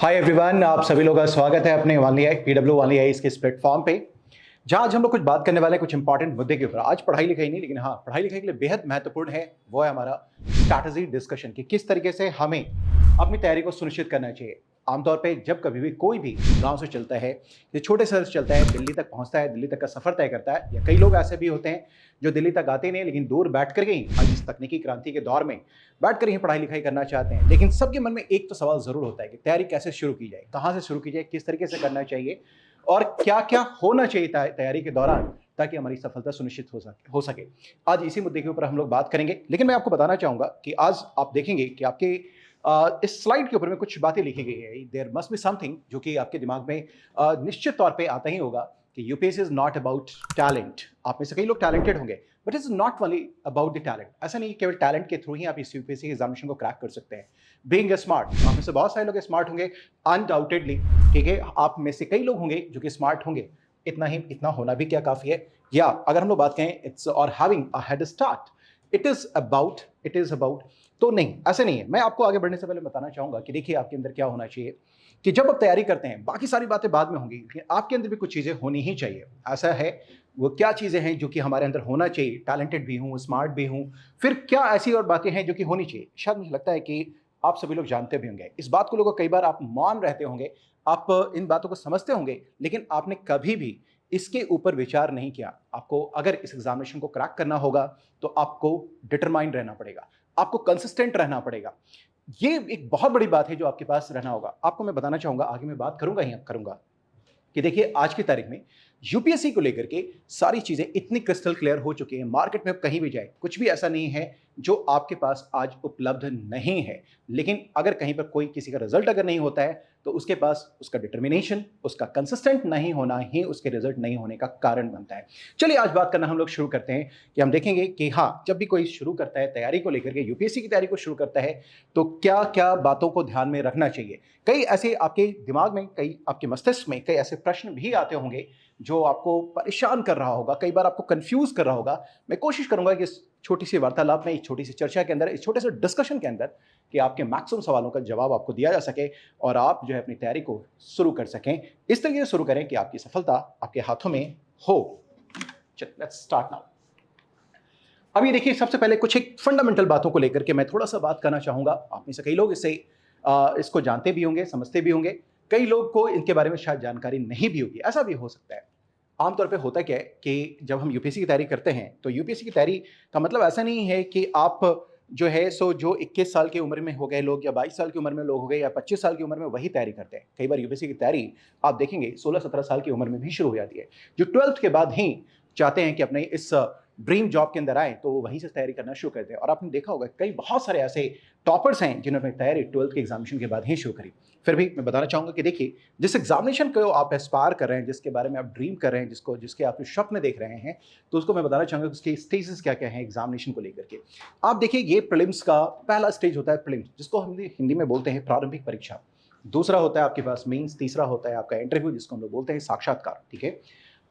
Hi everyone, आप सभी लोगों का स्वागत है अपने वाली आई पीडब्ल्यू वाली आई इसके इस प्लेटफॉर्म पे, जहां आज हम लोग कुछ बात करने वाले हैं कुछ इंपॉर्टेंट मुद्दे के ऊपर। आज पढ़ाई लिखाई नहीं, लेकिन हाँ, पढ़ाई लिखाई के लिए बेहद महत्वपूर्ण है वो है हमारा स्ट्रैटेजी डिस्कशन कि किस तरीके से हमें अपनी तैयारी को सुनिश्चित करना चाहिए। आमतौर पे जब कभी भी कोई भी गांव से चलता है, ये छोटे शहर से चलता है, दिल्ली तक पहुंचता है, दिल्ली तक का सफर तय करता है, या कई लोग ऐसे भी होते हैं जो दिल्ली तक आते नहीं लेकिन दूर बैठ कर ही आज इस तकनीकी क्रांति के दौर में बैठ कर ही पढ़ाई लिखाई करना चाहते हैं। लेकिन सबके मन में एक तो सवाल जरूर होता है कि तैयारी कैसे शुरू की जाए, कहाँ से शुरू की जाए, किस तरीके से करना चाहिए और क्या क्या होना चाहिए तैयारी के दौरान ताकि हमारी सफलता सुनिश्चित हो सके। आज इसी मुद्दे के ऊपर हम लोग बात करेंगे, लेकिन मैं आपको बताना चाहूंगा कि आज आप देखेंगे कि आपके इस स्लाइड के ऊपर में कुछ बातें लिखी गई है। देयर मस्ट बी समथिंग जो कि आपके दिमाग में निश्चित तौर पे आता ही होगा कि UPSC is not about talent. आप में से कई लोग टैलेंटेड होंगे, but it's not only about the talent. ऐसा नहीं केवल टैलेंट के थ्रू ही आप इस यूपीएससी एग्जामिनेशन को क्रैक कर सकते हैं। बीइंग स्मार्ट, आप में से बहुत सारे लोग स्मार्ट होंगे अनडाउटेडली, ठीक है। आप में से कई लोग होंगे जो कि स्मार्ट होंगे, इतना होना भी क्या काफी है। या अगर हम लोग बात करें इट्स और having a head start, it is about, तो नहीं, ऐसे नहीं है। मैं आपको आगे बढ़ने से पहले बताना चाहूंगा कि देखिए आपके अंदर क्या होना चाहिए कि जब आप तैयारी करते हैं, बाकी सारी बातें बाद में होंगी, लेकिन आपके अंदर भी कुछ चीजें होनी ही चाहिए। ऐसा है, वो क्या चीजें हैं जो कि हमारे अंदर होना चाहिए। टैलेंटेड भी हूँ, स्मार्ट भी हूँ, फिर क्या ऐसी और बातें हैं जो कि होनी चाहिए। शायद मुझे लगता है कि आप सभी लोग जानते भी होंगे इस बात को। लोगों कई बार आप मौन रहते होंगे, आप इन बातों को समझते होंगे, लेकिन आपने कभी भी इसके ऊपर विचार नहीं किया। आपको अगर इस एग्जामिनेशन को क्रैक करना होगा तो आपको डिटरमाइंड रहना पड़ेगा, आपको कंसिस्टेंट रहना पड़ेगा। ये एक बहुत बड़ी बात है जो आपके पास रहना होगा। आपको मैं बताना चाहूंगा, आगे मैं बात करूंगा ही करूंगा कि देखिए आज की तारीख में यूपीएससी को लेकर के सारी चीजें इतनी क्रिस्टल क्लियर हो चुकी हैं। मार्केट में कहीं भी जाए कुछ भी ऐसा नहीं है जो आपके पास आज उपलब्ध नहीं है। लेकिन अगर कहीं पर कोई किसी का रिजल्ट अगर नहीं होता है तो उसके पास उसका डिटर्मिनेशन, उसका कंसिस्टेंट नहीं होना ही उसके रिजल्ट नहीं होने का कारण बनता है। चलिए आज बात करना हम लोग शुरू करते हैं कि हम देखेंगे कि हाँ, जब भी कोई शुरू करता है तैयारी को लेकर के, यूपीएससी की तैयारी को शुरू करता है, तो क्या क्या बातों को ध्यान में रखना चाहिए। कई ऐसे आपके दिमाग में, कई आपके मस्तिष्क में कई ऐसे प्रश्न भी आते होंगे जो आपको परेशान कर रहा होगा, कई बार आपको कंफ्यूज कर रहा होगा। मैं कोशिश करूंगा कि इस छोटी सी वार्तालाप में, इस छोटी सी चर्चा के अंदर, इस छोटे से डिस्कशन के अंदर कि आपके मैक्सिमम सवालों का जवाब आपको दिया जा सके और आप जो है अपनी तैयारी को शुरू कर सकें। इस तरीके से शुरू करें कि आपकी सफलता आपके हाथों में हो। Let's start now. अभी देखिए, सबसे पहले कुछ एक फंडामेंटल बातों को लेकर के मैं थोड़ा सा बात करना चाहूंगा। आप में से कई लोग इसको जानते भी होंगे, समझते भी होंगे, कई लोग को इनके बारे में शायद जानकारी नहीं भी होगी। ऐसा भी हो सकता है। आमतौर पे होता क्या है कि जब हम यूपीएससी की तैयारी करते हैं तो यूपीएससी की तैयारी का मतलब ऐसा नहीं है कि आप जो है सो जो 21 साल की उम्र में हो गए लोग या 22 साल की उम्र में लोग हो गए या 25 साल की उम्र में वही तैयारी करते हैं। कई बार यूपीएससी की तैयारी आप देखेंगे 16-17 साल की उम्र में भी शुरू हो जाती है। जो 12th के बाद ही चाहते हैं कि अपने इस ड्रीम जॉब के अंदर आए तो वो वहीं से तैयारी करना शुरू करते हैं। और आपने देखा होगा कई बहुत सारे ऐसे टॉपर्स हैं जिन्होंने तैयारी 12th के एग्जामिनेशन के बाद ही शुरू करी। फिर भी मैं बताना चाहूंगा कि देखिए, जिस एग्जामिनेशन को आप एस्पायर कर रहे हैं, जिसके बारे में आप ड्रीम कर रहे हैं, जिसके आप स्वप्न देख रहे हैं, तो उसको मैं बताना चाहूंगा कि उसके स्टेजेस क्या क्या हैं एग्जामिनेशन को लेकर के। आप देखिए, ये प्रीलिम्स का पहला स्टेज होता है प्रीलिम्स, जिसको हम हिंदी में बोलते हैं प्रारंभिक परीक्षा। दूसरा होता है आपके पास मेंस, तीसरा होता है आपका इंटरव्यू जिसको हम लोग बोलते हैं साक्षात्कार, ठीक है।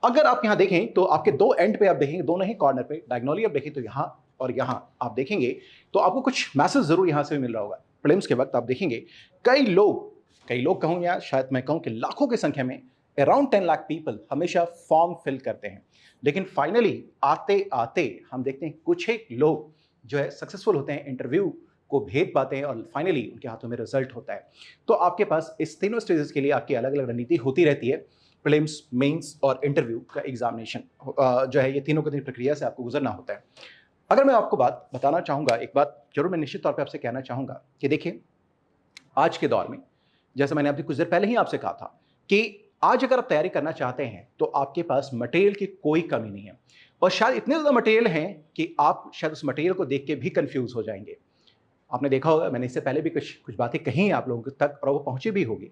अगर आप यहाँ देखें तो आपके दो एंड पे आप देखेंगे, दोनों ही कॉर्नर पे डायगोनली आप देखें तो यहाँ और यहाँ आप देखेंगे तो आपको कुछ मैसेज जरूर यहाँ से भी मिल रहा होगा। प्रीलिम्स के वक्त आप देखेंगे कई लोग कहूँ या शायद मैं कहूँ कि लाखों की संख्या में, अराउंड 10 लाख पीपल हमेशा फॉर्म फिल करते हैं। लेकिन फाइनली आते आते हम देखते हैं कुछ एक लोग जो है सक्सेसफुल होते हैं, इंटरव्यू को भेद पाते हैं और फाइनली उनके हाथों में रिजल्ट होता है। तो आपके पास इस तीनों स्टेजेस के लिए आपकी अलग अलग रणनीति होती रहती है। प्रीलिम्स, मेंस और इंटरव्यू का एग्जामिनेशन जो है, ये तीनों की प्रक्रिया से आपको गुजरना होता है। अगर मैं आपको बात बताना चाहूँगा, एक बात जरूर मैं निश्चित तौर पे आपसे कहना चाहूँगा कि देखिए, आज के दौर में, जैसे मैंने अभी कुछ देर पहले ही आपसे कहा था कि आज अगर आप तैयारी करना चाहते हैं तो आपके पास मटेरियल की कोई कमी नहीं है। और शायद इतने ज़्यादा मटेरियल हैं कि आप शायद उस मटेरियल को देख के भी कंफ्यूज हो जाएंगे। आपने देखा होगा, मैंने इससे पहले भी कुछ बातें कही हैं आप लोगों तक और वो पहुंची भी होगी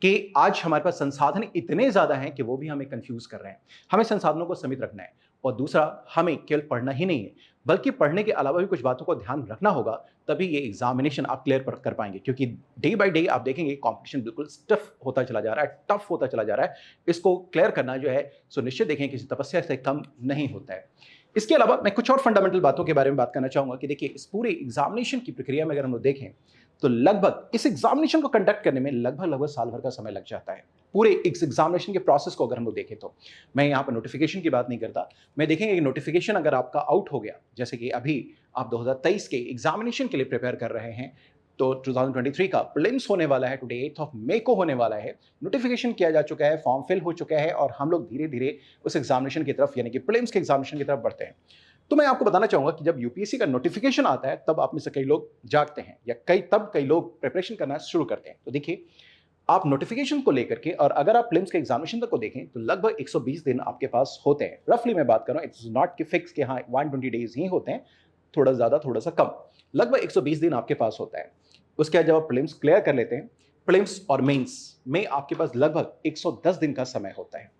कि आज हमारे पास संसाधन इतने ज़्यादा हैं कि वो भी हमें कंफ्यूज कर रहे हैं। हमें संसाधनों को सीमित रखना है और दूसरा, हमें केवल पढ़ना ही नहीं है बल्कि पढ़ने के अलावा भी कुछ बातों को ध्यान रखना होगा, तभी ये एग्जामिनेशन आप क्लियर कर पाएंगे। क्योंकि डे बाय डे आप देखेंगे कंपटीशन बिल्कुल स्टफ होता चला जा रहा है, टफ होता चला जा रहा है। इसको क्लियर करना जो है सो निश्चित देखें किसी तपस्या से कम नहीं होता है। इसके अलावा मैं कुछ और फंडामेंटल बातों के बारे में बात करना चाहूंगा कि देखिए इस पूरे एग्जामिनेशन की प्रक्रिया में अगर हम लोग देखें तो लगभग इस एग्जामिनेशन को कंडक्ट करने में लगभग साल भर का समय लग जाता है। पूरे इस एग्जामिनेशन के प्रोसेस को अगर हम लोग देखें तो मैं यहाँ पर नोटिफिकेशन की बात नहीं करता, मैं देखेंगे कि नोटिफिकेशन अगर आपका आउट हो गया, जैसे कि अभी आप 2023 के एग्जामिनेशन के लिए प्रिपेयर कर रहे हैं तो 2023 का प्रीलिम्स होने वाला है, टुडे 8 मई को होने वाला है, नोटिफिकेशन किया जा चुका है, फॉर्म फिल हो चुका है और हम लोग धीरे धीरे उस एग्जामिनेशन की तरफ यानी कि प्रीलिम्स के एग्जामिनेशन की तरफ बढ़ते हैं। तो मैं आपको बताना चाहूंगा कि जब यूपीएससी का नोटिफिकेशन आता है तब आप में से कई लोग जागते हैं या कई लोग प्रिपरेशन करना शुरू करते हैं। तो देखिए आप नोटिफिकेशन को लेकर के और अगर आप प्रीलिम्स के एग्जामिनेशन तक को देखें तो लगभग 120 दिन आपके पास होते हैं। रफली मैं बात कर रहा हूं, इट्स नॉट कि फिक्स कि हाँ 120 डेज ही होते हैं, थोड़ा ज्यादा थोड़ा सा कम, लगभग 120 दिन आपके पास होता है। उसके बाद जब आप प्रीलिम्स क्लियर कर लेते हैं, प्रीलिम्स और मेंस में आपके पास लगभग 110 दिन का समय होता है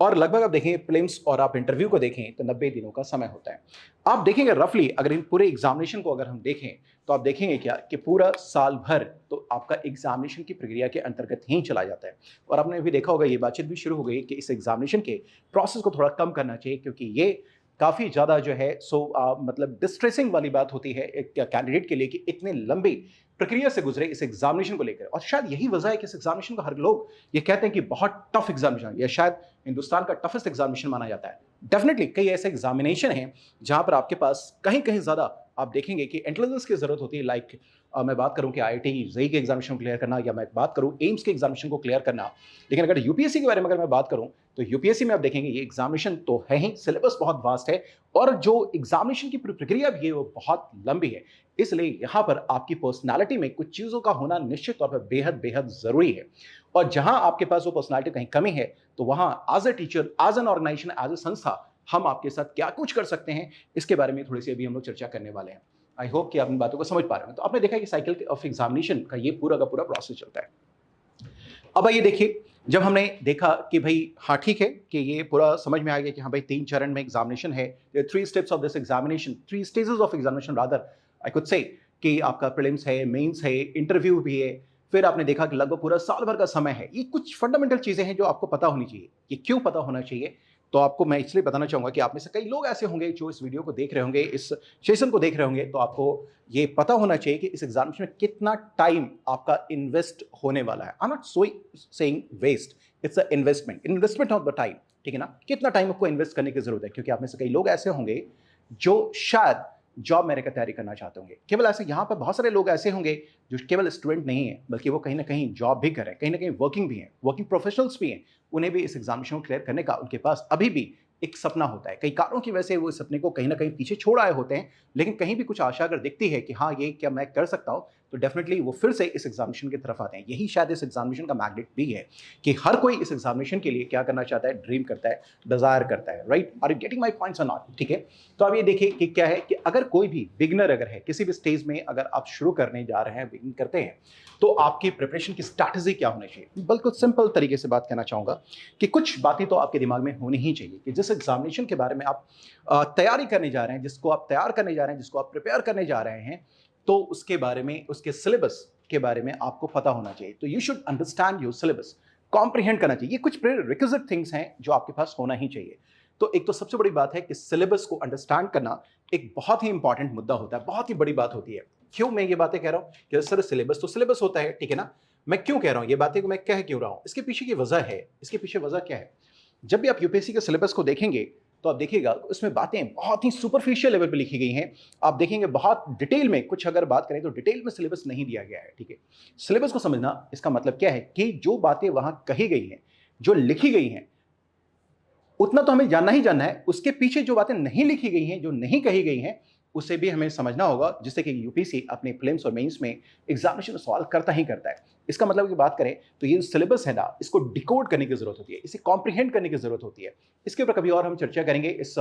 और लगभग आप देखें प्रीलिम्स और आप इंटरव्यू को देखें तो 90 दिनों का समय होता है। आप देखेंगे रफली अगर इन पूरे एग्जामिनेशन को अगर हम देखें तो आप देखेंगे क्या कि पूरा साल भर तो आपका एग्जामिनेशन की प्रक्रिया के अंतर्गत ही चला जाता है। और आपने भी देखा होगा, ये बातचीत भी शुरू हो गई कि इस एग्जामिनेशन के प्रोसेस को थोड़ा कम करना चाहिए क्योंकि ये काफ़ी ज़्यादा जो है मतलब डिस्ट्रेसिंग वाली बात होती है एक कैंडिडेट के लिए कि इतने लंबी प्रक्रिया से गुजरे इस एग्जामिनेशन को लेकर। और शायद यही वजह है कि इस एग्जामिनेशन को हर लोग ये कहते हैं कि बहुत टफ एग्जामिनेशन, या शायद हिंदुस्तान का टफेस्ट एग्जामिनेशन माना जाता है। डेफिनेटली कई ऐसे एग्जामिनेशन हैं जहां पर आपके पास कहीं कहीं ज़्यादा आप देखेंगे कि इंटेलिजेंस की जरूरत होती है। लाइक मैं बात करूं कि आईआईटी जेईई के एग्जामिनेशन को क्लियर करना या मैं बात करूं एम्स के एग्जामिनेशन को क्लियर करना। लेकिन अगर यूपीएससी के बारे में अगर मैं बात करूं तो यूपीएससी में आप देखेंगे ये एग्जामिनेशन तो है ही, सिलेबस बहुत वास्ट है और जो एग्जामिनेशन की प्रक्रिया भी है वो बहुत लंबी है। इसलिए यहाँ पर आपकी पर्सनालिटी में कुछ चीज़ों का होना निश्चित तौर पर बेहद बेहद ज़रूरी है। और जहाँ आपके पास वो पर्सनालिटी कहीं कमी है तो वहाँ as a teacher, as an organization, as a संस्था हम आपके साथ क्या कुछ कर सकते हैं, इसके बारे में थोड़ी सी अभी हम लोग चर्चा करने वाले हैं। आई होप कि आप इन बातों को समझ पा रहे हैं। तो आपने देखा कि साइकिल ऑफ एग्जामिनेशन का ये पूरा का पूरा प्रोसेस चलता है। अब आइए देखिए, जब हमने देखा कि भाई हाँ ठीक है कि ये पूरा समझ में आ गया कि हाँ भाई 3 चरण में एग्जामिनेशन है, 3 steps of this examination, 3 stages of examination rather I could say, कि आपका प्रीलिम्स है, मेंस है, इंटरव्यू भी है, फिर आपने देखा कि लगभग पूरा साल भर का समय है। ये कुछ फंडामेंटल चीजें हैं जो आपको पता होनी चाहिए। ये क्यों पता होना चाहिए? तो आपको मैं इसलिए बताना चाहूंगा कि आप में से कई लोग ऐसे होंगे जो इस वीडियो को देख रहे होंगे, इस सेशन को देख रहे होंगे, तो आपको ये पता होना चाहिए कि इस एग्जामिनेशन में कितना टाइम आपका इन्वेस्ट होने वाला है। I am not saying waste, it's a investment of the time, ठीक है ना। कितना टाइम आपको इन्वेस्ट करने की जरूरत है, क्योंकि आप में से कई लोग ऐसे होंगे जो शायद जॉब मेरे का तैयारी करना चाहते होंगे। केवल ऐसे यहाँ पर बहुत सारे लोग ऐसे होंगे जो केवल स्टूडेंट नहीं है बल्कि वो कहीं ना कहीं जॉब भी कर रहे हैं, कहीं ना कहीं वर्किंग भी हैं, वर्किंग प्रोफेशनल्स भी हैं। उन्हें भी इस एग्जामिनेशन को क्लियर करने का उनके पास अभी भी एक सपना होता है। कई कारणों की वजह से वो इस सपने को कहीं ना कहीं पीछे छोड़ आए होते हैं, लेकिन कहीं भी कुछ आशा अगर दिखती है कि हाँ ये क्या मैं कर सकता हूँ, तो डेफिनेटली वो फिर से इस एग्जामिनेशन की तरफ आते हैं। यही शायद इस एग्जामिनेशन का मैग्नेट भी है कि हर कोई इस एग्जामिनेशन के लिए क्या करना चाहता है, ड्रीम करता है, डिजायर करता है। Right, are you getting my points और नॉट? ठीक है, तो अब ये देखिए कि क्या है कि अगर कोई भी बिगनर अगर है किसी भी स्टेज में, अगर आप शुरू करने जा रहे हैं, बिगिन करते हैं, तो आपकी प्रिपरेशन की स्ट्रैटेजी क्या होनी चाहिए। बिल्कुल सिंपल तरीके से बात करना चाहूंगा कि कुछ बातें तो आपके दिमाग में होनी ही चाहिए कि जिस एग्जामिनेशन के बारे में आप तैयारी करने जा रहे हैं, जिसको आप तैयार करने जा रहे हैं, जिसको आप प्रिपेयर करने जा रहे हैं, तो उसके बारे में, उसके सिलेबस के बारे में आपको पता होना चाहिए। तो you should understand your syllabus, comprehend करना चाहिए। ये कुछ प्रीरिक्विजिट थिंग्स हैं जो आपके पास होना ही चाहिए। तो एक तो सबसे बड़ी बात है कि सिलेबस को अंडरस्टैंड करना एक बहुत ही इंपॉर्टेंट मुद्दा होता है, बहुत ही बड़ी बात होती है। क्यों मैं ये बातें कह रहा हूं कि सर सिलेबस तो सिलेबस होता है, ठीक है ना। मैं क्यों कह रहा हूं ये बातें को, मैं कह क्यों रहा हूं, इसके पीछे की वजह है। इसके पीछे वजह क्या है? जब भी आप यूपीएससी के सिलेबस को देखेंगे तो आप देखिएगा उसमें बातें बहुत ही सुपरफिशियल लेवल पे लिखी गई हैं। आप देखेंगे बहुत डिटेल में, कुछ अगर बात करें तो डिटेल में सिलेबस नहीं दिया गया है, ठीक है। सिलेबस को समझना इसका मतलब क्या है कि जो बातें वहां कही गई हैं, जो लिखी गई हैं, उतना तो हमें जानना ही जानना है। उसके पीछे जो बातें नहीं लिखी गई हैं, जो नहीं कही गई हैं, उसे भी हमें समझना होगा, जिससे कि यूपीएससी अपने प्रीलिम्स और मेंस में एग्जामिनेशन में सवाल करता ही करता है। इसका मतलब की बात करें तो ये सिलेबस है ना, इसको डिकोड करने की जरूरत होती है, इसे कॉम्प्रिहेंड करने की जरूरत होती है। इसके ऊपर कभी और हम चर्चा करेंगे, इस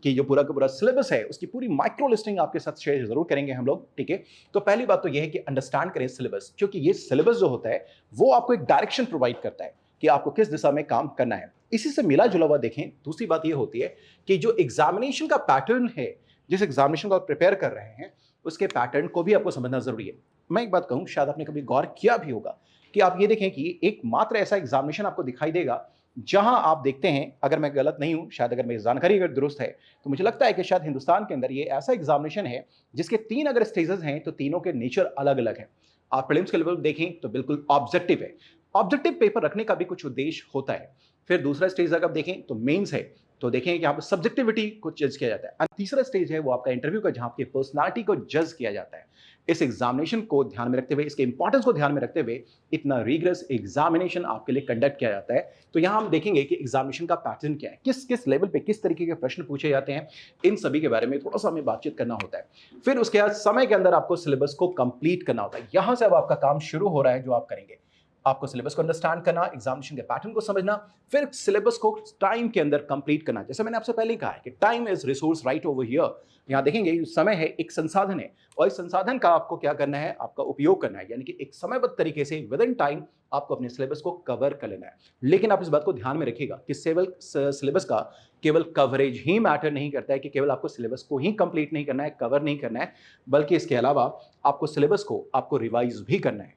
कि जो पूरा का पूरा सिलेबस है उसकी पूरी माइक्रो लिस्टिंग आपके साथ शेयर जरूर करेंगे हम लोग, ठीक है। तो पहली बात तो यह है कि अंडरस्टैंड करें सिलेबस, क्योंकि ये सिलेबस जो होता है वो आपको एक डायरेक्शन प्रोवाइड करता है कि आपको किस दिशा में काम करना है। इसी से मिला जुला हुआ देखें, दूसरी बात यह होती है कि जो एग्जामिनेशन का पैटर्न है, जिस एग्जामिनेशन को आप प्रिपेयर कर रहे हैं, उसके पैटर्न को भी आपको समझना जरूरी है। मैं एक बात कहूं, शायद आपने कभी गौर किया भी होगा कि आप ये देखें कि एक मात्र ऐसा एग्जामिनेशन आपको दिखाई देगा जहां आप देखते हैं, अगर मैं गलत नहीं हूं, शायद अगर मेरी जानकारी अगर दुरुस्त है, तो मुझे लगता है कि शायद हिंदुस्तान के अंदर ये ऐसा एग्जामिनेशन है जिसके 3 अगर स्टेजेस हैं तो तीनों के नेचर अलग-अलग हैं। आप प्रीलिम्स के लेवल देखें तो बिल्कुल ऑब्जेक्टिव है। ऑब्जेक्टिव पेपर रखने का भी कुछ उद्देश्य होता है। फिर दूसरा स्टेज अगर आप देखें तो मेंस है, तो देखें कि यहाँ पर सब्जेक्टिविटी को जज किया जाता है। और तीसरा स्टेज है वो आपका इंटरव्यू का, जहां आपकी पर्सनालिटी को जज किया जाता है। इस एग्जामिनेशन को ध्यान में रखते हुए, इसके इंपॉर्टेंस को ध्यान में रखते हुए इतना रिगरस एग्जामिनेशन आपके लिए कंडक्ट किया जाता है। तो यहाँ हम देखेंगे कि एग्जामिनेशन का पैटर्न क्या है, किस किस लेवल पे किस तरीके के प्रश्न पूछे जाते हैं, इन सभी के बारे में थोड़ा सा हमें बातचीत करना होता है। फिर उसके बाद समय के अंदर आपको सिलेबस को कंप्लीट करना होता है। यहां से अब आपका काम शुरू हो रहा है जो आप करेंगे। आपको सिलेबस को अंडरस्टैंड करना, एग्जामिनेशन के पैटर्न को समझना, फिर सिलेबस को टाइम के अंदर कंप्लीट करना। जैसे मैंने आपसे पहले ही कहा है कि time is resource right over here. यहां देखेंगे समय है एक संसाधन है, और इस संसाधन का आपको क्या करना है, आपका उपयोग करना है। यानी कि एक समयबद्ध तरीके से विद इन टाइम आपको अपने सिलेबस को कवर कर लेना है। लेकिन आप इस बात को ध्यान में रखिएगा कि सिलेबस का केवल कवरेज ही मैटर नहीं करता है, कि केवल आपको सिलेबस को ही कंप्लीट नहीं करना है, कवर नहीं करना है, बल्कि इसके अलावा आपको सिलेबस को आपको रिवाइज भी करना है,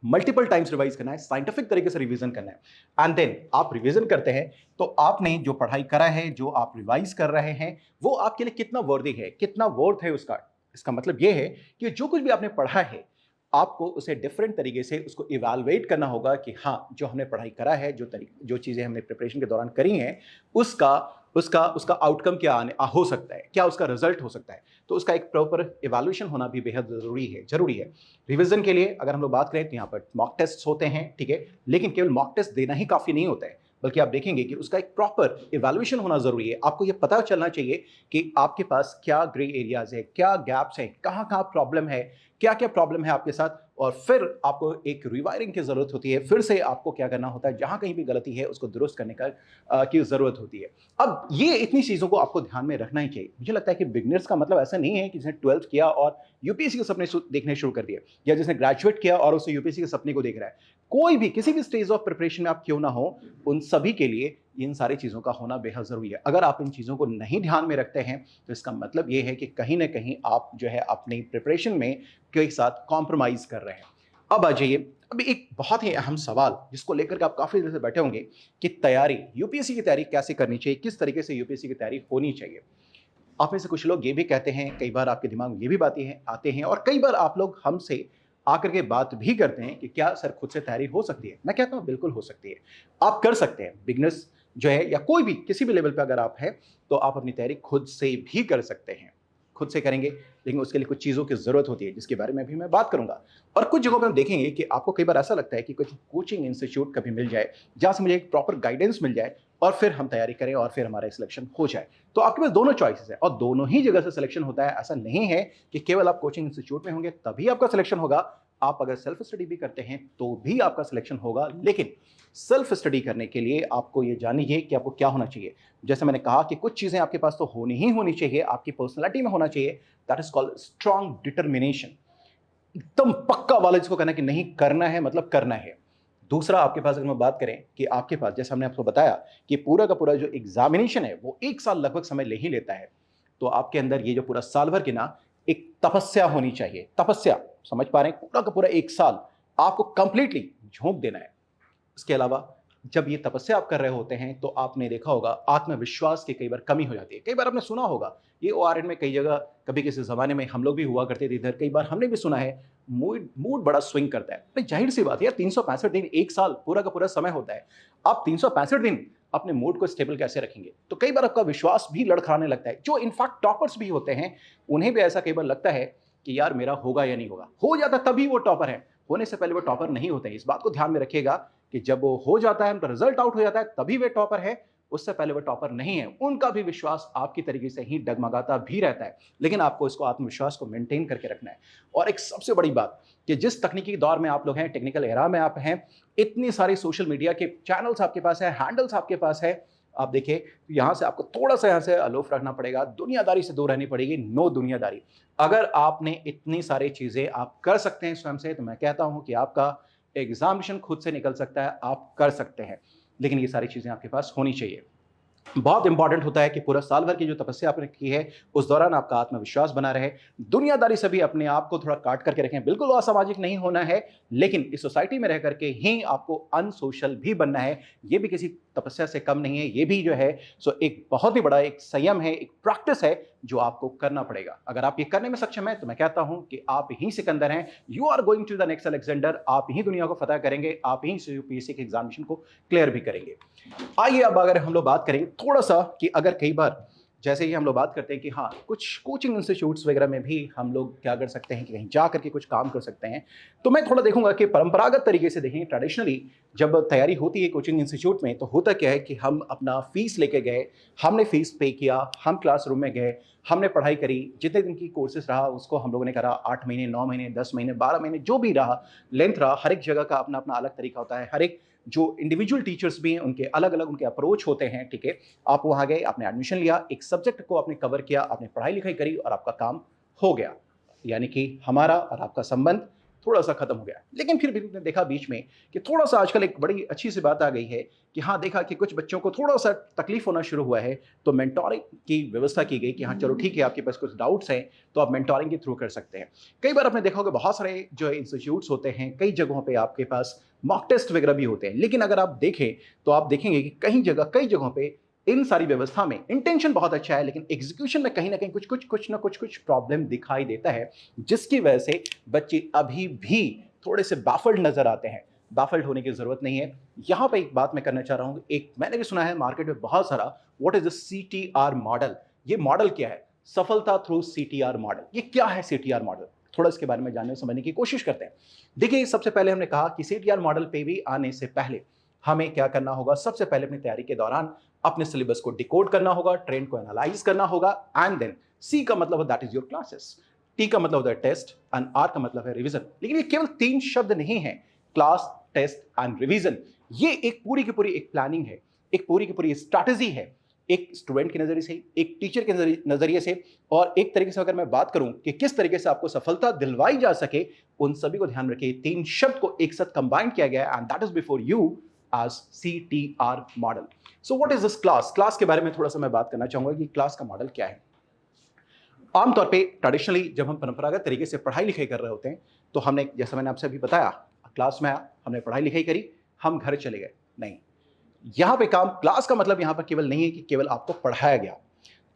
मल्टीपल टाइम्स रिवाइज करना है, साइंटिफिक तरीके से रिवीजन करना है। एंड देन आप रिवीजन करते हैं तो आपने जो पढ़ाई करा है, जो आप रिवाइज कर रहे हैं, वो आपके लिए कितना वर्दी है, कितना वर्थ है उसका। इसका मतलब ये है कि जो कुछ भी आपने पढ़ा है, आपको उसे डिफरेंट तरीके से उसको इवैल्यूएट करना होगा कि हाँ, जो हमने पढ़ाई करा है, जो चीज़ें हमने प्रिपरेशन के दौरान करी हैं, उसका उसका उसका आउटकम क्या हो सकता है, क्या उसका रिजल्ट हो सकता है। तो उसका एक प्रॉपर इवैल्यूएशन होना भी बेहद जरूरी है। रिवीजन के लिए अगर हम लोग बात करें तो यहाँ पर मॉक टेस्ट होते हैं, ठीक है, लेकिन केवल मॉक टेस्ट देना ही काफ़ी नहीं होता है, बल्कि आप देखेंगे कि उसका एक प्रॉपर इवैल्यूएशन होना जरूरी है। आपको ये पता चलना चाहिए कि आपके पास क्या ग्रे एरियाज है, क्या गैप्स हैं, कहाँ कहाँ प्रॉब्लम है, क्या क्या प्रॉब्लम है आपके साथ, और फिर आपको एक रिवायरिंग की जरूरत होती है। फिर से आपको क्या करना होता है, जहां कहीं भी गलती है उसको दुरुस्त करने की जरूरत होती है। अब ये इतनी चीजों को आपको ध्यान में रखना ही चाहिए। मुझे लगता है कि बिगनर्स का मतलब ऐसा नहीं है कि जिसने 12th किया और यूपीएससी के सपने देखने शुरू कर दिए, या जिसने ग्रेजुएट किया और उसे यूपीएससी के सपने को देख रहा है। कोई भी किसी भी स्टेज ऑफ प्रिपरेशन में आप क्यों ना हो, उन सभी के लिए इन सारी चीज़ों का होना बेहद ज़रूरी है। अगर आप इन चीज़ों को नहीं ध्यान में रखते हैं तो इसका मतलब ये है कि कहीं ना कहीं आप जो है अपनी प्रिपरेशन में के साथ कॉम्प्रोमाइज़ कर रहे हैं। अब आ जाइए, अभी एक बहुत ही अहम सवाल जिसको लेकर के आप काफ़ी देर से बैठे होंगे कि तैयारी, यूपीएससी की तैयारी कैसे करनी चाहिए, किस तरीके से यूपीएससी की तैयारी होनी चाहिए। आप में से कुछ लोग ये भी कहते हैं, कई बार आपके दिमाग में ये भी बातें आते हैं, और कई बार आप लोग हमसे आकर के बात भी करते हैं कि क्या सर खुद से तैयारी हो सकती है। मैं कहता हूँ बिल्कुल हो सकती है, आप कर सकते हैं। बिगनर्स जो है या कोई भी किसी भी लेवल पे अगर आप हैं तो आप अपनी तैयारी खुद से भी कर सकते हैं। खुद से करेंगे, लेकिन उसके लिए कुछ चीज़ों की ज़रूरत होती है जिसके बारे में भी मैं बात करूंगा। और कुछ जगहों पे हम देखेंगे कि आपको कई बार ऐसा लगता है कि कुछ कोचिंग इंस्टीट्यूट कभी मिल जाए जहाँ से मुझे एक प्रॉपर गाइडेंस मिल जाए और फिर हम तैयारी करें और फिर हमारा सिलेक्शन हो जाए। तो आपके पास दोनों चॉइसेस है और दोनों ही जगह से सिलेक्शन होता है। ऐसा नहीं है कि केवल आप कोचिंग इंस्टीट्यूट में होंगे तभी आपका सिलेक्शन होगा। आप अगर सेल्फ स्टडी भी करते हैं तो भी आपका सिलेक्शन होगा। लेकिन सेल्फ स्टडी करने के लिए आपको ये जानिए कि आपको क्या होना चाहिए। जैसे मैंने कहा कि कुछ चीजें आपके पास तो होनी ही होनी चाहिए, आपकी पर्सनालिटी में होना चाहिए। That is called strong determination. एकदम पक्का वाला जिसको कहना कि नहीं करना है मतलब करना है। दूसरा, आपके पास अगर हम बात करें कि आपके पास, जैसे हमने आपको बताया कि पूरा का पूरा जो एग्जामिनेशन है वो 1 साल लगभग समय ले ही लेता है। तो आपके अंदर ये जो पूरा साल भर की ना एक तपस्या होनी चाहिए। तपस्या, समझ पा रहे हैं, पूरा का पूरा 1 साल आपको कंप्लीटली झोंक देना है। इसके अलावा जब ये तपस्या आप कर रहे होते हैं तो आपने देखा होगा आत्मविश्वास की कई बार कमी हो जाती है। कई बार आपने सुना होगा ये ओआरएन में कई जगह, कभी किसी जमाने में हम लोग भी हुआ करते थे इधर, कई बार हमने भी सुना है मूड मूड बड़ा स्विंग करता है। भाई जाहिर सी बात है यार, 365 दिन 1 साल पूरा का पूरा समय होता है। आप 365 दिन अपने मूड को स्टेबल कैसे रखेंगे? तो कई बार आपका विश्वास भी लड़खड़ाने लगता है। जो इनफैक्ट टॉपर्स भी होते हैं उन्हें भी ऐसा कई बार लगता है कि यार मेरा होगा या नहीं होगा। हो जाता तभी वो टॉपर है, होने से पहले वो टॉपर नहीं होते हैं। इस बात को ध्यान में रखिएगा कि जब वो हो जाता है, उनका रिजल्ट आउट हो जाता है, तभी वे टॉपर है, उससे पहले वो टॉपर नहीं है। उनका भी विश्वास आपकी तरीके से ही डगमगाता भी रहता है। लेकिन आपको इसको, आत्मविश्वास को मेंटेन करके रखना है। और एक सबसे बड़ी बात कि जिस तकनीकी दौर में आप लोग हैं, टेक्निकल एरा में आप हैं, इतनी सारी सोशल मीडिया के चैनल्स आपके पास है, हैंडल्स आपके पास है। आप देखिए यहाँ से आपको थोड़ा सा यहाँ से अलोफ रखना पड़ेगा, दुनियादारी से दूर रहनी पड़ेगी। नो दुनियादारी। अगर आपने इतनी सारी चीजें आप कर सकते हैं स्वयं से, तो मैं कहता हूं कि आपका एग्जामिनेशन खुद से निकल सकता है, आप कर सकते हैं। लेकिन ये सारी चीजें आपके पास होनी चाहिए। बहुत इंपॉर्टेंट होता है कि पूरा साल भर की जो तपस्या आपने की है उस दौरान आपका आत्मविश्वास बना रहे। दुनियादारी से भी अपने आप को थोड़ा काट करके रखें। बिल्कुल असामाजिक नहीं होना है, लेकिन इस सोसाइटी में रह करके ही आपको अनसोशल भी बनना है। ये भी किसी तपस्या से कम नहीं है। ये भी जो है सो एक बहुत ही बड़ा एक संयम है, एक प्रैक्टिस है जो आपको करना पड़ेगा। अगर आप ये करने में सक्षम हैं तो मैं कहता हूं कि आप ही सिकंदर हैं। You are going to the next Alexander. आप ही दुनिया को फतह करेंगे, आप ही यूपीएससी के एग्जामिनेशन को क्लियर भी करेंगे। आइए अब अगर हम लोग बात करें थोड़ा सा कि अगर कई बार जैसे ही हम लोग बात करते हैं कि हाँ कुछ कोचिंग इंस्टीट्यूट्स वगैरह में भी हम लोग क्या कर सकते हैं कि कहीं जा करके कुछ काम कर सकते हैं, तो मैं थोड़ा देखूंगा कि परंपरागत तरीके से देखें। ट्रेडिशनली जब तैयारी होती है कोचिंग इंस्टीट्यूट में तो होता क्या है कि हम अपना फीस लेके गए, हमने फीस पे किया, हम क्लासरूम में गए, हमने पढ़ाई करी, जितने दिन की कोर्सेज रहा उसको हम लोगों ने करा, 8 महीने, 9 महीने, 10 महीने, 12 महीने, जो भी रहा लेंथ रहा। हर एक जगह का अपना अपना अलग तरीका होता है, हर एक जो इंडिविजुअल टीचर्स भी हैं उनके अलग अलग उनके अप्रोच होते हैं। ठीक है, आप वहां गए, आपने एडमिशन लिया, एक सब्जेक्ट को आपने कवर किया, आपने पढ़ाई लिखाई करी और आपका काम हो गया, यानी कि हमारा और आपका संबंध थोड़ा सा खत्म हो गया। लेकिन फिर भी हमने देखा बीच में कि थोड़ा सा आजकल एक बड़ी अच्छी सी बात आ गई है कि हाँ देखा कि कुछ बच्चों को थोड़ा सा तकलीफ होना शुरू हुआ है, तो मेंटोरिंग की व्यवस्था की गई कि हाँ चलो ठीक है, आपके पास कुछ डाउट्स हैं तो आप मेंटोरिंग के थ्रू कर सकते हैं। कई बार आपने देखा होगा बहुत सारे जो इंस्टीट्यूट्स होते हैं, कई जगहों पे आपके पास मॉक टेस्ट वगैरह भी होते हैं, लेकिन अगर आप देखें तो आप देखेंगे कि कई जगहों पे इन सारी व्यवस्था में इंटेंशन बहुत अच्छा है, लेकिन एग्जीक्यूशन में कहीं ना कहीं कुछ प्रॉब्लम दिखाई देता है, जिसकी वजह से बच्चे अभी भी थोड़े से बाफल्ड नजर आते हैं। बाफल्ड होने की जरूरत नहीं है। यहां पे एक बात मैं करना चाह रहा हूं, एक मैंने भी सुना है मार्केट में बहुत सारा, what is the CTR model. ये मॉडल क्या है? सफलता थ्रू सीटीआर मॉडल। ये क्या है सीटीआर मॉडल? थोड़ा इसके बारे में जानने समझने की कोशिश करते हैं। देखिए सबसे पहले हमने कहा कि सीटीआर मॉडल पे भी आने से पहले हमें क्या करना होगा? सबसे पहले अपनी तैयारी के दौरान अपने सिलेबस को डिकोड करना होगा, ट्रेंड को एनालाइज करना होगा, एंड देन सी का मतलब that is your classes, T का मतलब होता है टेस्ट, एंड आर का मतलब है रिवीजन। लेकिन ये केवल 3 शब्द नहीं है, क्लास, टेस्ट एंड रिवीजन। ये एक पूरी की पूरी एक प्लानिंग है, एक पूरी की पूरी स्ट्रैटेजी है, एक स्टूडेंट के नजरिए से, एक टीचर के नजरिए से, और एक तरीके से अगर मैं बात करूं कि किस तरीके से आपको सफलता दिलवाई जा सके, उन सभी को ध्यान रखिए। 3 शब्द को एक साथ कंबाइन किया गया है, and that is before you as CTR model. So what is this class? Class के बारे में थोड़ा सा मैं बात करना चाहूंगा कि क्लास का मॉडल क्या है। आमतौर पे ट्रेडिशनली जब हम परंपरागत तरीके से पढ़ाई लिखाई कर रहे होते हैं तो हमने, जैसा मैंने आपसे अभी बताया, क्लास में आया, हमने पढ़ाई लिखाई करी, हम घर चले गए। नहीं, यहां पे काम, क्लास का मतलब यहां पर केवल नहीं है कि केवल आपको पढ़ाया गया।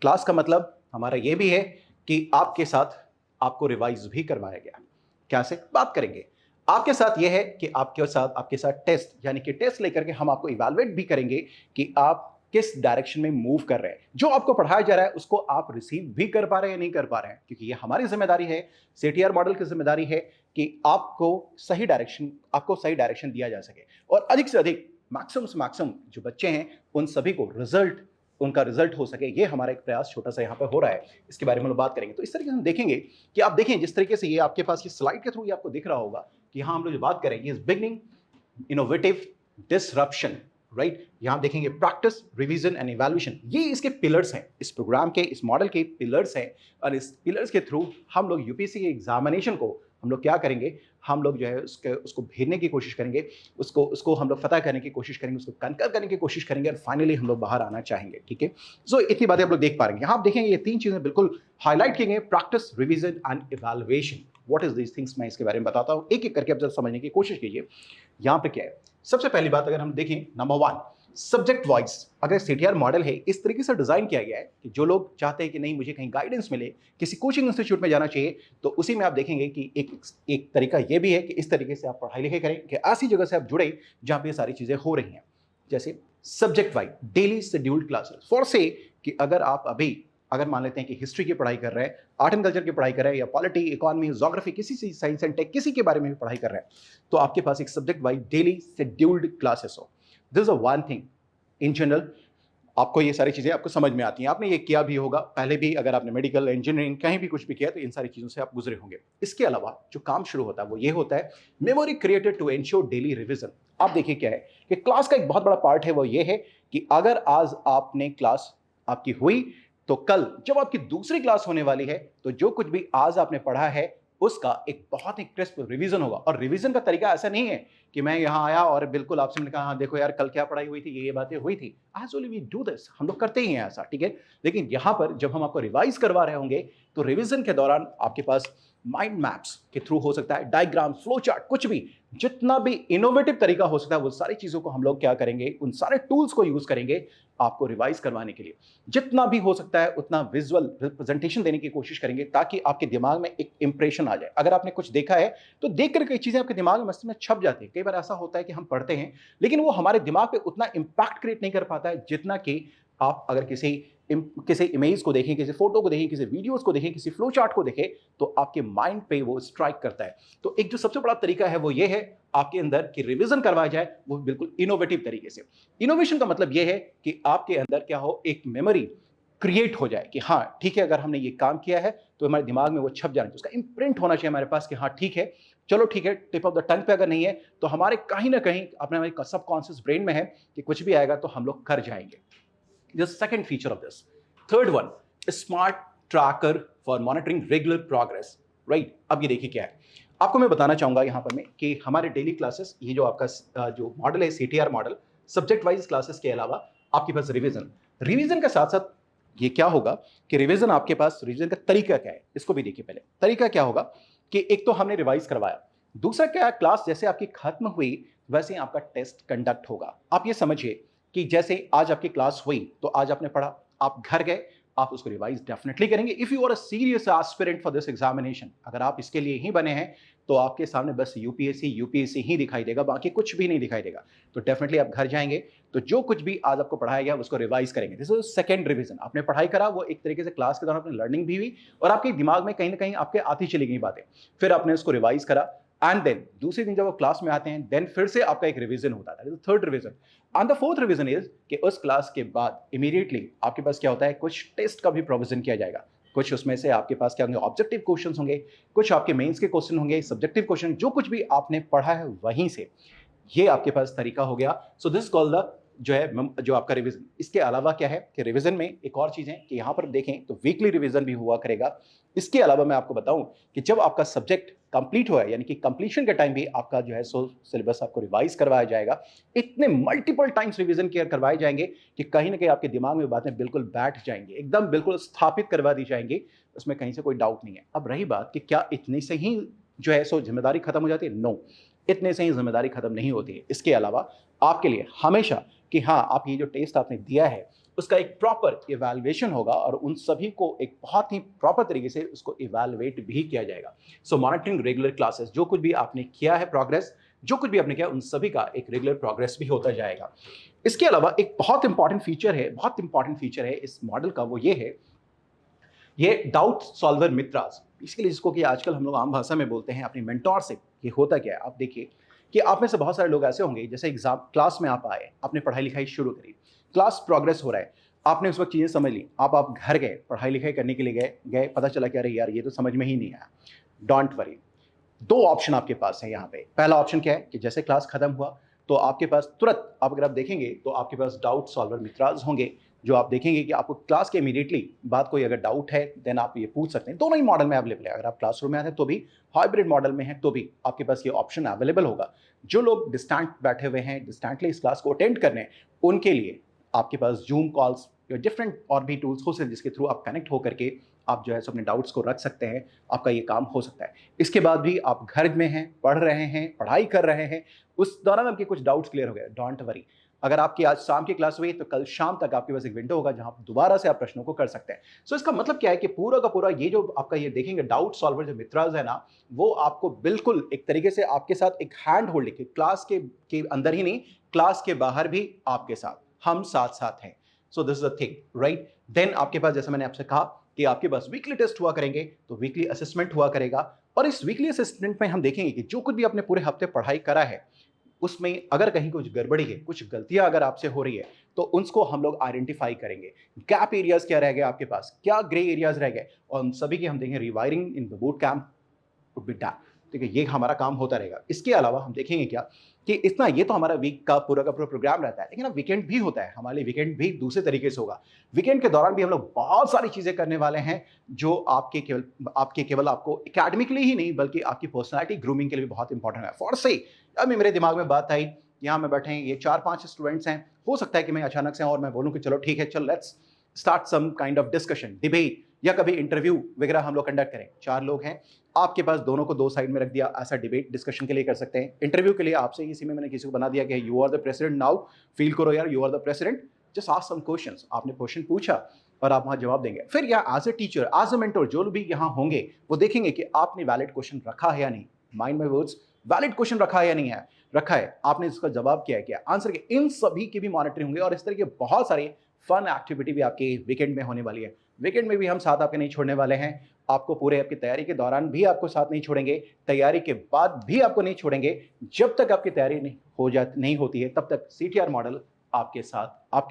क्लास का मतलब हमारा यह भी है कि आपके साथ आपको रिवाइज भी करवाया गया। क्या से बात करेंगे? आपके साथ यह है कि आपके साथ टेस्ट, यानी कि टेस्ट लेकर के हम आपको इवैल्यूएट भी करेंगे कि आप किस डायरेक्शन में मूव कर रहे हैं। जो आपको पढ़ाया जा रहा है उसको आप रिसीव भी कर पा रहे हैं या नहीं कर पा रहे हैं, क्योंकि ये हमारी जिम्मेदारी है, सीटीआर मॉडल की जिम्मेदारी है कि आपको सही डायरेक्शन दिया जा सके, और अधिक से अधिक मैक्सिमम से मैक्सिमम जो बच्चे हैं उन सभी को उनका रिजल्ट हो सके। ये हमारा एक प्रयास छोटा सा यहाँ पे हो रहा है, इसके बारे में हम बात करेंगे। तो इस तरीके से हम देखेंगे कि आप देखें जिस तरीके से ये आपके पास ये स्लाइड के थ्रू ये आपको दिख रहा होगा कि यहाँ हम लोग जो बात करेंगे is beginning, innovative, disruption, right. यहां देखेंगे प्रैक्टिस, रिवीजन एंड इवैल्यूएशन। ये इसके पिलर्स हैं, इस प्रोग्राम के, इस मॉडल के पिलर्स हैं, और इस पिलर्स के थ्रू हम लोग यूपीएससी के एग्जामिनेशन को हम लोग क्या करेंगे, हम लोग जो है उसको भेजने की कोशिश करेंगे, उसको हम लोग फतह करने की कोशिश करेंगे, उसको कंकर करने की कोशिश करेंगे, और फाइनली हम लोग बाहर आना चाहेंगे। ठीक है, सो इतनी बातें आप लोग देख पा रहे हैं। यहाँ आप देखेंगे ये 3 चीजें बिल्कुल हाईलाइट की गई, practice, revision and evaluation. What is these things, मैं इसके बारे में बताता हूँ, एक एक करके आप जरा समझने की कोशिश कीजिए। यहाँ पे क्या है, सबसे पहली बात अगर हम देखें, नंबर 1, सब्जेक्ट वाइज अगर सीटीआर मॉडल है, इस तरीके से डिजाइन किया गया है कि जो लोग चाहते हैं कि नहीं मुझे कहीं गाइडेंस मिले, किसी कोचिंग इंस्टीट्यूट में जाना चाहिए, तो उसी में आप देखेंगे कि एक तरीका यह भी है कि इस तरीके से आप पढ़ाई लिखाई करें कि ऐसी जगह से आप जुड़े जहां पे ये सारी चीजें हो रही हैं। जैसे subject wise daily scheduled classes, for से कि अगर मान लेते हैं कि हिस्ट्री की पढ़ाई कर रहे हैं, आर्ट एंड कल्चर की पढ़ाई कर रहे हैं, या पॉलिटी, इकोनॉमी, ज्योग्राफी, किसी से साइंस एंड टेक, किसी के बारे में भी पढ़ाई कर रहे हैं, तो आपके पास एक subject wise daily scheduled classes हो। This is a one thing. In general आपको ये सारी चीजें आपको समझ में आती हैं, आपने ये किया भी होगा पहले भी, अगर आपने मेडिकल, इंजीनियरिंग कहीं भी कुछ भी किया तो इन सारी चीजों से आप गुजरे होंगे। इसके अलावा जो काम शुरू होता है वो ये होता है, memory created to ensure daily revision. आप देखिए क्या है कि क्लास का एक बहुत बड़ा पार्ट है वो ये है कि अगर आज आपने क्लास आपकी हुई तो कल जब आपकी दूसरी क्लास होने वाली है तो जो कुछ भी आज आपने पढ़ा है उसका एक बहुत ही क्रिस्प रिवीजन होगा। और रिवीजन का तरीका ऐसा नहीं है कि मैं यहां आया और बिल्कुल आपसे मैंने कहा हाँ देखो यार कल क्या पढ़ाई हुई थी, ये बातें हुई थी। As only we do this, हम लोग करते ही हैं ऐसा, ठीक है। लेकिन यहां पर जब हम आपको रिवाइज करवा रहे होंगे तो रिवीजन के दौरान आपके पास माइंड मैप्स के थ्रू हो सकता है, डायग्राम, फ्लो चार्ट, कुछ भी, जितना भी इनोवेटिव तरीका हो सकता है वो सारी चीज़ों को हम लोग क्या करेंगे, उन सारे टूल्स को यूज़ करेंगे आपको रिवाइज करवाने के लिए। जितना भी हो सकता है उतना विजुअल रिप्रेजेंटेशन देने की कोशिश करेंगे ताकि आपके दिमाग में एक इंप्रेशन आ जाए। अगर आपने कुछ देखा है तो देख कर कई चीज़ें आपके दिमाग में मस्तिष्क में छप जाती है। कई बार ऐसा होता है कि हम पढ़ते हैं लेकिन वो हमारे दिमाग पे उतना इम्पैक्ट क्रिएट नहीं कर पाता है जितना कि आप अगर किसी इमेज को देखें, किसी फोटो को देखें, किसी वीडियोस को देखें, किसी फ्लो चार्ट को देखें तो आपके माइंड पे वो स्ट्राइक करता है। तो एक जो सबसे बड़ा तरीका है वो ये है आपके अंदर कि रिवीजन करवाया जाए, वो बिल्कुल इनोवेटिव तरीके से। इनोवेशन का मतलब ये है कि आपके अंदर क्या हो, एक मेमोरी क्रिएट हो जाए कि हाँ ठीक है, अगर हमने ये काम किया है तो हमारे दिमाग में वो छप जाना चाहिए, उसका इम्प्रिंट होना चाहिए हमारे पास कि हाँ ठीक है, चलो ठीक है, टिप ऑफ द टंग पे अगर नहीं है तो हमारे कहीं ना कहीं अपने हमारे सबकॉन्शियस ब्रेन में है कि कुछ भी आएगा तो हम लोग कर जाएंगे। The second feature of this. Third one, a smart tracker for monitoring regular progress. Right? अब ये देखिए क्या है। आपको मैं बताना चाहूंगा यहाँ पर मैं कि हमारे डेली क्लासेस, ये जो आपका जो मॉडल है CTR model, subject wise classes के अलावा आपके पास रिवीजन के साथ साथ ये क्या होगा कि रिवीजन का तरीका क्या है, इसको भी देखिए। पहले तरीका क्या होगा कि एक तो हमने रिवाइज करवाया, दूसरा क्या है, क्लास जैसे आपकी खत्म हुई वैसे ही आपका टेस्ट कंडक्ट होगा। आप ये समझिए कि जैसे आज आपकी क्लास हुई तो आज आपने पढ़ा, आप घर गए, आप उसको रिवाइज डेफिनेटली करेंगे। If you are a serious aspirant for this examination, अगर आप इसके लिए ही बने हैं तो आपके सामने बस यूपीएससी ही दिखाई देगा, बाकी कुछ भी नहीं दिखाई देगा। तो डेफिनेटली आप घर जाएंगे तो जो कुछ भी आज आपको पढ़ाया गया उसको रिवाइज करेंगे। This is second revision. आपने पढ़ाई करा, वो एक तरीके से क्लास के दौरान अपनी लर्निंग भी हुई और आपके दिमाग में कहीं ना कहीं आपके आती चली गई बातें, फिर आपने उसको रिवाइज करा एंड देन दूसरे दिन जब वो क्लास में आते हैं देन फिर से आपका एक रिवीजन होता है, third revision. And the fourth revision is कि उस क्लास के बाद इमीडिएटली आपके पास क्या होता है, कुछ टेस्ट का भी प्रोविजन किया जाएगा। कुछ उसमें से आपके पास क्या होंगे, ऑब्जेक्टिव क्वेश्चंस होंगे, कुछ आपके मेंस के क्वेश्चन होंगे, सब्जेक्टिव क्वेश्चन, जो कुछ भी आपने पढ़ा है वहीं से। ये आपके पास तरीका हो गया। सो दिस कॉल्ड द जो आपका रिवीजन। इसके अलावा क्या है कि रिवीजन में एक और चीज है कि यहां पर देखें तो वीकली रिवीजन भी हुआ करेगा। इसके अलावा मैं आपको बताऊं कि जब आपका सब्जेक्ट कंप्लीट हुआ है, यानी कि कंप्लीशन के टाइम भी आपका जो है सो सिलेबस आपको रिवाइज करवाया जाएगा। इतने मल्टीपल टाइम्स रिवीजन केयर करवाए जाएंगे कि कहीं ना कहीं आपके दिमाग में बातें बिल्कुल बैठ जाएंगी, एकदम बिल्कुल स्थापित करवा दी जाएंगी, उसमें कहीं से कोई डाउट नहीं है। अब रही बात कि क्या इतने से ही जो है सो जिम्मेदारी खत्म हो जाती है? नो, इतने से ही जिम्मेदारी खत्म नहीं होती है। इसके अलावा आपके लिए हमेशा कि हाँ आप ये जो टेस्ट आपने दिया है उसका एक प्रॉपर इवैल्यूएशन होगा और उन सभी को एक बहुत ही प्रॉपर तरीके से उसको इवैल्यूएट भी किया जाएगा। सो मॉनिटरिंग रेगुलर क्लासेस, जो कुछ भी आपने किया है प्रोग्रेस, जो कुछ भी आपने किया उन सभी का एक रेगुलर प्रोग्रेस भी होता जाएगा। इसके अलावा एक बहुत इंपॉर्टेंट फीचर है इस मॉडल का, वो ये है, ये डाउट सॉल्वर मित्राज, इसके लिए जिसको कि आजकल हम लोग आम भाषा में बोलते हैं अपनी मेंटोरशिप। ये होता क्या है, आप देखिए कि आप में से बहुत सारे लोग ऐसे होंगे जैसे एग्जाम क्लास में आप आए, आपने पढ़ाई लिखाई शुरू करी, क्लास प्रोग्रेस हो रहा है, आपने उस वक्त चीज़ें समझ ली, आप घर गए, पढ़ाई लिखाई करने के लिए गए, पता चला कि अरे यार ये तो समझ में ही नहीं आया। डोंट वरी, दो ऑप्शन आपके पास है यहाँ पे। पहला ऑप्शन क्या है कि जैसे क्लास खत्म हुआ तो आपके पास तुरंत अगर आप देखेंगे तो आपके पास डाउट सॉल्वर मित्राज होंगे, जो आप देखेंगे कि आपको क्लास के इमीडिएटली बाद कोई अगर डाउट है देन आप ये पूछ सकते हैं। दोनों ही मॉडल में अवेलेबल है, अगर आप क्लासरूम में आते हैं तो भी, हाइब्रिड मॉडल में है तो भी आपके पास ये ऑप्शन अवेलेबल होगा। जो लोग डिस्टेंट बैठे हुए हैं, डिस्टेंटली इस क्लास को अटेंड करने, उनके लिए आपके पास जूम कॉल्स या डिफरेंट और भी टूल्स हो सकते हैं जिसके थ्रू आप कनेक्ट होकर के आप जो है अपने डाउट्स को रख सकते हैं, आपका ये काम हो सकता है। इसके बाद भी आप घर में हैं, पढ़ रहे हैं, पढ़ाई कर रहे हैं, उस दौरान आपके कुछ डाउट्स क्लियर हो गए, डोंट वरी, अगर आपकी आज शाम की क्लास हुई तो कल शाम तक आपके पास एक विंडो होगा जहां दोबारा से आप प्रश्नों को कर सकते हैं। सो इसका मतलब क्या है कि पूरा का पूरा ये जो आपका ये देखेंगे डाउट सॉल्वर जो मित्राज है ना, वो आपको बिल्कुल एक तरीके से आपके साथ एक हैंड होल्डिंग के क्लास के अंदर ही नहीं, क्लास के बाहर भी आपके साथ, हम साथ साथ हैं। So this is a thing, right. Then आपके पास, जैसे मैंने आपसे कहा कि आपके पास वीकली टेस्ट हुआ करेंगे तो वीकली असेसमेंट हुआ करेगा, और इस वीकली असेसमेंट में हम देखेंगे कि जो कुछ भी आपने पूरे हफ्ते पढ़ाई करा है उसमें अगर कहीं कुछ गड़बड़ी है, कुछ गलतियां अगर आपसे हो रही है तो उसको हम लोग आइडेंटिफाई करेंगे। गैप एरियाज क्या रह गए आपके पास, क्या ग्रे एरियाज रह गए, और उन सभी की हम देखेंगे rewiring in the boot camp would be done. ठीक है, ये हमारा काम होता रहेगा। इसके अलावा हम देखेंगे क्या कि इतना, ये तो हमारा वीक का पूरा प्रोग्राम रहता है, लेकिन अब वीकेंड भी होता है हमारे लिए, वीकेंड भी दूसरे तरीके से होगा। वीकेंड के दौरान भी हम लोग बहुत सारी चीजें करने वाले हैं जो आपके केवल आपको एकेडमिकली ही नहीं बल्कि आपकी पर्सनैलिटी ग्रूमिंग के लिए भी बहुत इंपॉर्टेंट है। फॉर से अभी मेरे दिमाग में बात आई, यहाँ में बैठे हैं ये 4-5 स्टूडेंट्स हैं, हो सकता है कि मैं अचानक से और मैं बोलूँ कि चलो ठीक है, चल let's start some kind of discussion, debate, या कभी इंटरव्यू वगैरह हम लोग कंडक्ट करें, 4 लोग हैं, आपके पास दोनों को 2 साइड में रख दिया, ऐसा डिबेट डिस्कशन के लिए कर सकते हैं। इंटरव्यू के लिए आपसे इसी में मैंने किसी को बना दिया कि you are the president now, feel करो यार you are the president, just ask some questions, आपने क्वेश्चन पूछा और आप वहां जवाब देंगे। फिर या as a teacher, as a mentor, जो लोग भी यहाँ होंगे वो देखेंगे कि आपने वैलिड क्वेश्चन रखा है या नहीं, mind my words, valid question रखा है या नहीं है, रखा है, आपने इसका जवाब किया है क्या, आंसर किया, इन सभी की भी मॉनिटरिंग होंगे। और इस तरह के बहुत सारे फन एक्टिविटी भी आपके वीकेंड में होने वाली है। वीकेंड में भी हम साथ आपके नहीं छोड़ने वाले हैं, आपको पूरे आपकी तैयारी के दौरान भी आपको साथ नहीं छोड़ेंगे, तैयारी के बाद भी आपको नहीं छोड़ेंगे। जब तक आपकी तैयारी नहीं होती है तब तक CTR मॉडल आपके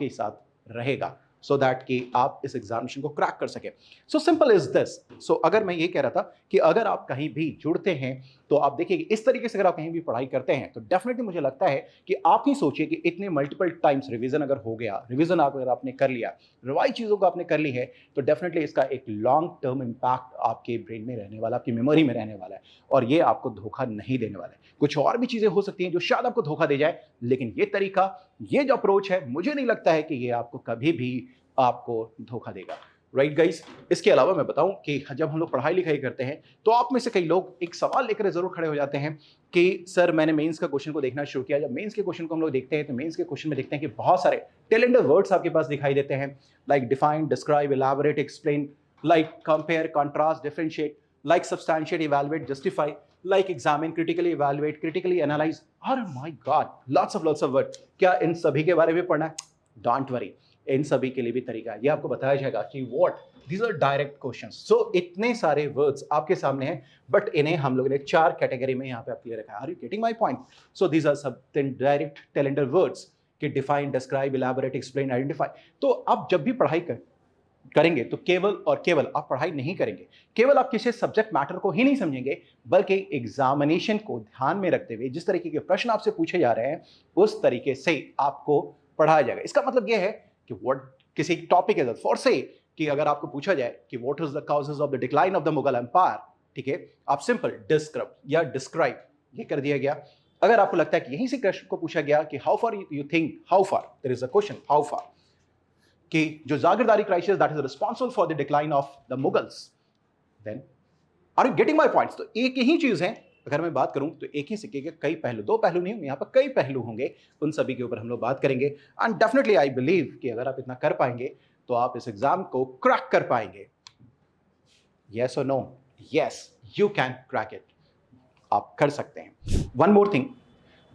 साथ रहेगा, सो दैट कि आप इस एग्जामिनेशन को क्रैक कर सके। So simple is this. So अगर मैं ये कह रहा था कि अगर आप कहीं भी जुड़ते हैं तो आप देखिए कि इस तरीके से अगर आप कहीं भी पढ़ाई करते हैं तो डेफिनेटली मुझे लगता है कि आप ही सोचिए कि इतने मल्टीपल टाइम्स रिवीजन अगर हो गया, रिवीजन अगर आपने कर लिया, रिवाइज चीज़ों को आपने कर ली है, तो डेफिनेटली इसका एक लॉन्ग टर्म इम्पैक्ट आपके ब्रेन में रहने वाला, आपकी मेमोरी में रहने वाला है, और ये आपको धोखा नहीं देने वाला है। कुछ और भी चीज़ें हो सकती हैं जो शायद आपको धोखा दे जाए, लेकिन ये तरीका, ये जो अप्रोच है, मुझे नहीं लगता है कि ये आपको कभी भी आपको धोखा देगा। राइट गाइस, इसके अलावा मैं बताऊं कि जब हम लोग पढ़ाई लिखाई करते हैं तो आप में से कई लोग एक सवाल लेकर जरूर खड़े हो जाते हैं कि सर मैंने मेंस का क्वेश्चन को देखना शुरू किया। जब मेंस के क्वेश्चन को हम लोग देखते हैं तो मेंस के क्वेश्चन में देखते हैं कि बहुत सारे टेलेंटेड वर्ड्स आपके पास दिखाई देते हैं, like define, describe, elaborate, explain, like compare, contrast, differentiate, like substantiate, evaluate, justify, like examine, critically evaluate, critically analyse. अरे my god, lots of word. क्या इन सभी के बारे में पढ़ना है? डोंट वरी, इन सभी के लिए भी तरीका है, ये आपको बताया जाएगा कि what these are direct questions. So इतने सारे वर्ड्स आपके सामने हैं, बट इन्हें हम लोगों ने 4 कैटेगरी में यहाँ पे आपके लिए रखा है। Are you getting my point? So these are सब डायरेक्ट टेलेंटेड वर्ड्स कि define, describe, elaborate, explain, identify. तो आप जब भी पढ़ाई करेंगे तो केवल और केवल आप पढ़ाई नहीं करेंगे, केवल आप किसी सब्जेक्ट मैटर को ही नहीं समझेंगे, बल्कि एग्जामिनेशन को ध्यान में रखते हुए जिस तरीके के प्रश्न आपसे पूछे जा रहे हैं उस तरीके से आपको पढ़ाया जाएगा। इसका मतलब यह है कि व्हाट किसी टॉपिक के फॉर से कि अगर आपको पूछा जाए कि what is the causes of the decline of the Mughal empire, ठीक है, आप सिंपल डिस्क्राइब या डिस्क्राइब ये कर दिया गया। अगर आपको लगता है कि यहीं से क्वेश्चन को पूछा गया कि how far you think, how far, there is a question how far, कि जो जागीरदारी crisis that is responsible for the decline of the Mughals, then are you getting my points? तो एक ही चीज है, अगर मैं बात करूं तो एक ही सिक्के के कई पहलू, 2 पहलू नहीं, यहाँ पर कई पहलू होंगे, उन सभी के ऊपर हम लोग बात करेंगे। एंड डेफिनेटली आई बिलीव कि अगर आप इतना कर पाएंगे तो आप इस एग्जाम को क्रैक कर पाएंगे। यस और no? Yes, you can crack it, आप कर सकते हैं। वन मोर थिंग,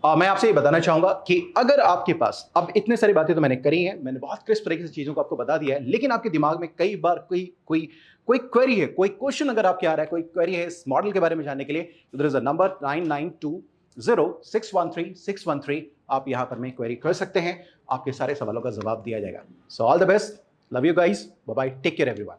मैं आपसे ये बताना चाहूंगा कि अगर आपके पास, अब इतने सारी बातें तो मैंने करी हैं, मैंने बहुत क्रिस्प तरीके से चीजों को आपको बता दिया है, लेकिन आपके दिमाग में कई बार कोई क्वेरी है, कोई क्वेश्चन अगर आपके आ रहा है, कोई क्वेरी है इस मॉडल के बारे में जानने के लिए, तो देयर इज अ नंबर 9920613613, आप यहां पर में क्वेरी कर सकते हैं, आपके सारे सवालों का जवाब दिया जाएगा। So all the best, love you guys, bye bye, take care everyone.